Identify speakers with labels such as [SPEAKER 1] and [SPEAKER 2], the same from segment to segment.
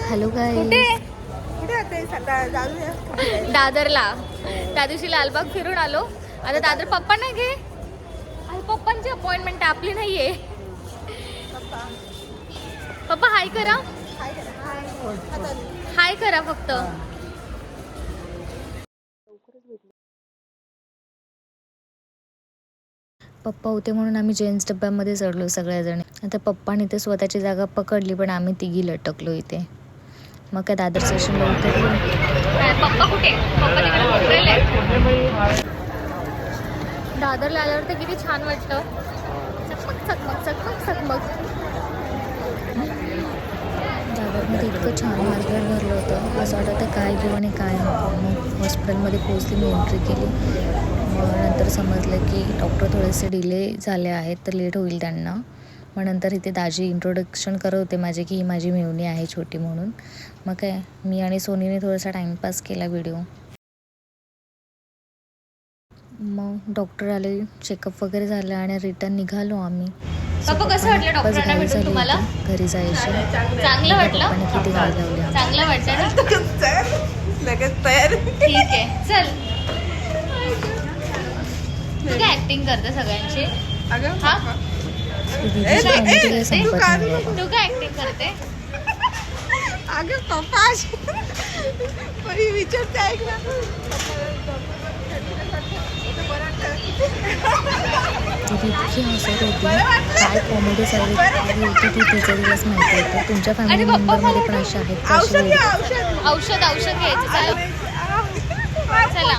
[SPEAKER 1] Hello गाईस, दादरला त्या दिवशी लालबाग फिरून आलो. आता दादर पप्पा नाही घे, पप्पांची अपॉइंटमेंट आपली नाहीये. पप्पा हाय करा, हाय करा फक्त. पप्पा होते म्हणून आम्ही जेंट्स डब्यामध्ये चढलो सगळ्याजणी. आता पप्पाने ते स्वतःची जागा पकडली, पण आम्ही तिघी लटकलो इथे. मग काय दादर स्टेशनला उतरलो. पप्पा कुठे? पप्पा तिकडे. दादरला आल्यावर तर किती छान वाटतं. चकमक चकमक चकमक चकमक. दादरमध्ये इतकं छान मार्केट भरलं होतं, असं वाटतं काय घेऊ आणि काय नको. मग हॉस्पिटलमध्ये पोहोचली, मी एंट्री केली. मग नंतर समजलं की डॉक्टर थोडेसे डिले झाले आहेत, तर लेट होईल त्यांना. मग नंतर इथे दाजी इंट्रोडक्शन करत होते माझे की ही माझी मेहुणी आहे छोटी म्हणून. मग काय मी आणि सोनीने थोडासा टाईमपास केला व्हिडिओ. मग डॉक्टर आले, चेकअप वगैरे झालं आणि रिटर्न निघालो आम्ही. पप्पा कसं वाटलं डॉक्टरांना भेटून तुम्हाला?
[SPEAKER 2] घरी जायची.
[SPEAKER 1] चांगलं वाटलं?
[SPEAKER 2] किती गाडी लावली.
[SPEAKER 1] चांगलं वाटलं ना?
[SPEAKER 3] लगेच तयार.
[SPEAKER 1] ठीक आहे, चल. तू काय ऍक्टिंग करते सगळ्यांची? हा? तू काय ऍक्टिंग करते?
[SPEAKER 3] अगं पप्पा विचारते ऐक ना.
[SPEAKER 2] इतकी हसत होती, काय कॉमेडी चालली होती ती तिच्या दिवस माहिती होतं. तुमच्या फॅमिली मेंबरमध्ये पण असे आहेत का?
[SPEAKER 1] औषध घ्यायचं. चला.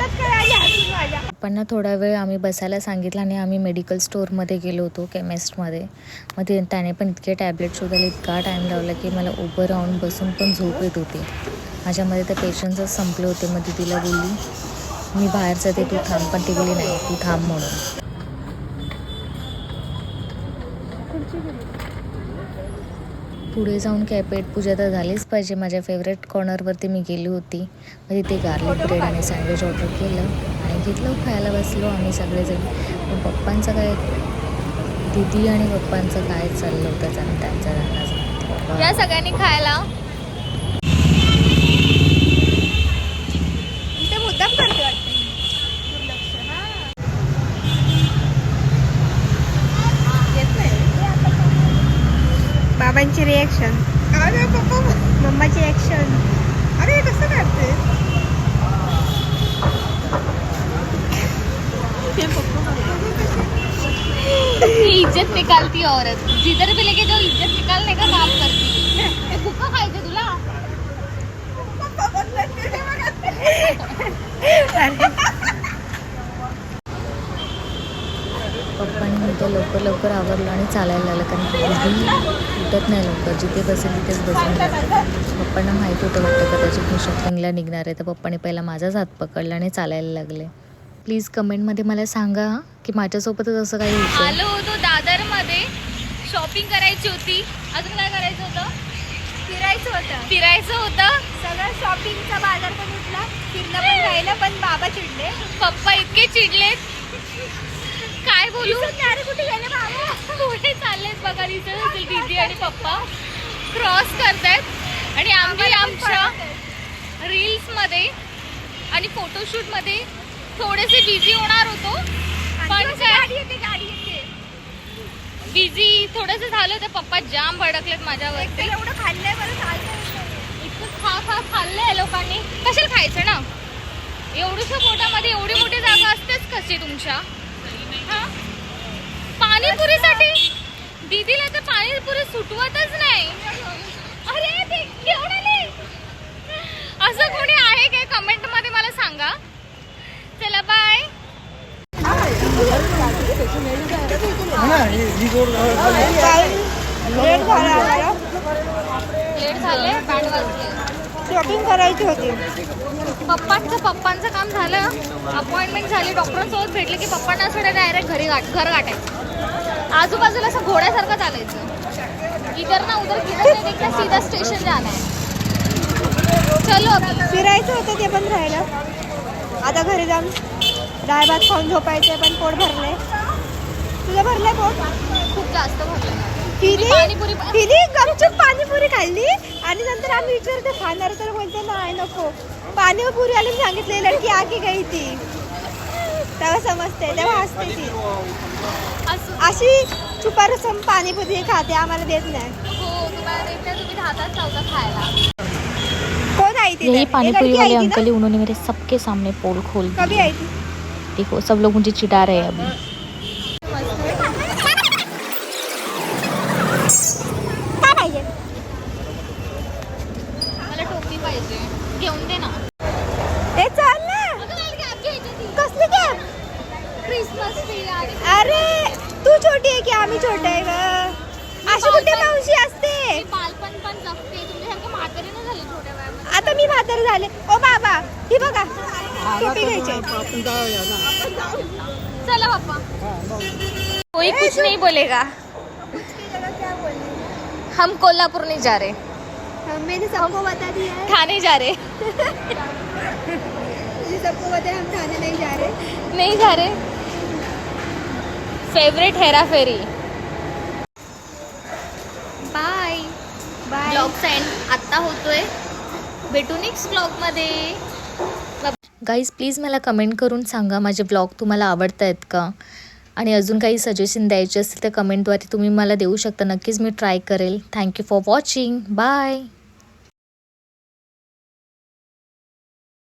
[SPEAKER 2] पण थोडा वेळ आम्ही बसायला सांगितलं आणि आम्ही मेडिकल स्टोअरमध्ये गेलो होतो, केमिस्टमध्ये. मग त्याने पण इतके टॅबलेट शोधायला इतका टाईम लावला की मला उभं राहून बसून पण झोप येत होती. माझ्यामध्ये तर पेशन्सच संपले होते. मग तिला बोलली मी बाहेर जाते, तू थांब. पण ती बोलली नाही, तू थांब म्हणून. पुढे जाऊन काय पेट पूजा तर झालीच पाहिजे. माझ्या फेवरेट कॉर्नरवरती मी गेली होती. मग तिथे गार्लिक ब्रेड आणि सँडविच ऑर्डर केलं आणि घेतलं, खायला बसलो आम्ही सगळेजण. पण पप्पांचं काय, दीदी आणि पप्पांचं काय चाललं होतं आणि त्यांच्या जाण्याचं.
[SPEAKER 1] या सगळ्यांनी खायला.
[SPEAKER 3] ते मुद्दाम करते वाटतं. बाबांची रिएक्शन, अरे पप्पा, मम्माची ऍक्शन. अरे कसं करते
[SPEAKER 1] इज्जत निकालती औरत, जिधर भी लेके जाओ इज्जत निकालने का काम करती. कुका खायचं तुला?
[SPEAKER 2] पप्पांनी म्हणतो लवकर लवकर आवरलं आणि चालायला लागलं, कारण की उठत नाही लवकर. जिथे बसेल तिथेच बसून जातं. पप्पांना माहीत होतं वाटतं कदाचित मी शॉपिंगला निघणार आहे, तर पप्पांनी पहिला माझाच हात पकडला आणि चालायला लागले. प्लीज कमेंटमध्ये मला सांगा की माझ्यासोबतच असं काही होतं.
[SPEAKER 1] आलो होतो दादरमध्ये, शॉपिंग करायची होती. अजून काय करायचं होतं? फिरायचं होतं.
[SPEAKER 3] सगळं शॉपिंगचा बाजार पण उठला, फिरणं पण राहिलं. पण बाबा चिडले,
[SPEAKER 1] पप्पा इतके चिडलेत, काय बोलू.
[SPEAKER 3] अरे कुठे गेले बाबा?
[SPEAKER 1] कुठे चाललेत बघा. दिसत दीदी आणि पप्पा क्रॉस करतायत आणि आम्ही आमच्या रील्समध्ये आणि फोटोशूटमध्ये थोडेसे बिझी होणार होतो. पण
[SPEAKER 3] गाडी येते
[SPEAKER 1] बिझी थोडंसं झालं तर पप्पा जाम भडकलेत माझ्यावरती.
[SPEAKER 3] एवढं खाल्लंय बरं, चालतंय.
[SPEAKER 1] इतकं खाल्लंय लोकांनी. कशाला खायचं ना? एवढ्याशा पोटामध्ये एवढी मोठी जागा असतेच कशी तुमच्या? पाणीपुरीसाठी दीदीला तर पाणीपुरी सुटवतच नाही. अरे ते केवढे असं कोणी आहे काय? कमेंट मध्ये मला सांगा. चला बाय. लेट झाले, बँड वाजले.
[SPEAKER 3] शॉपिंग करायची होती.
[SPEAKER 1] पप्पांचं काम झालं, अपॉइंटमेंट झाली, डॉक्टरांसोबत भेटले की पप्पांना असं डायरेक्ट घर गाठायचं. आजूबाजूला असं घोड्यासारखं चालायचं. इधर ना उधर किधर नाही, एकदा सीधा स्टेशन जाणार आहे. चलो अभी.
[SPEAKER 3] फिरायचं होतं ते पण राहिलं. आता घरी जाऊन डाळ भात खाऊन झोपायचं, पण पोट भरलंय. तुझं भरलंय पोट?
[SPEAKER 1] खूप जास्त भरलं.
[SPEAKER 3] हिने गपचूप पाणीपुरी खाल्ली आणि नंतर आम्ही विचारते खाणार तर बोलते नाही नको. पाणीपुरी आली सांगितले लडकी आगी गई ती. तेव्हा समजते, तेव्हा हसते ती. अशी छुपारुसम पाणीपुरी खाते, आम्हाला देत नाही. कोण आई ती?
[SPEAKER 2] यही पानीपुरी वाले अंकल ही, उन्होंने मेरे सबके सामने पोल खोल दी.
[SPEAKER 3] कभी आई थी?
[SPEAKER 2] देखो सब लोग मुझे चिढ़ा रहे हैं अभी.
[SPEAKER 3] काय पाहिजे?
[SPEAKER 1] मला टोपी पाहिजे, घेऊन दे ना.
[SPEAKER 3] हे चल ना. कसली कॅप?
[SPEAKER 1] Christmas tree.
[SPEAKER 3] अरे तू छोटी आहे की आम्ही छोटे आहे ग? अशी कुठे मावशी असते?
[SPEAKER 1] बालपण पण जगते, तुमच्यासारखं म्हातारी नाही झाली छोट्या वयामध्ये.
[SPEAKER 3] आता मी म्हातारी झाले. ओ बाबा ही बघा टोपी घ्यायची.
[SPEAKER 1] चला बाप्पा. कोई कुछ नहीं बोलेगा. हम कोल्हापुर नहीं जा रहे,
[SPEAKER 3] मैंने सबको बता दिया है.
[SPEAKER 1] थाने जा रहे.
[SPEAKER 3] मैंने सबको बताया हम थाने नहीं जा रहे.
[SPEAKER 1] नहीं जा रहे. फेवरेट हेरा फेरी. बाय.
[SPEAKER 3] बाय.
[SPEAKER 1] ब्लॉगचा एंड आत्ता होतोय. भेटू नेक्स्ट ब्लॉगमध्ये.
[SPEAKER 2] गाईज प्लीज मला कमेंट करून सांगा माझे ब्लॉग तुम्हाला आवडत आहेत का, आणि अजून काही सजेशन द्यायचे असतील तर कमेंटद्वारे तुम्ही मला देऊ शकता. नक्कीच मी ट्राय करेल. Thank you for watching. बाय.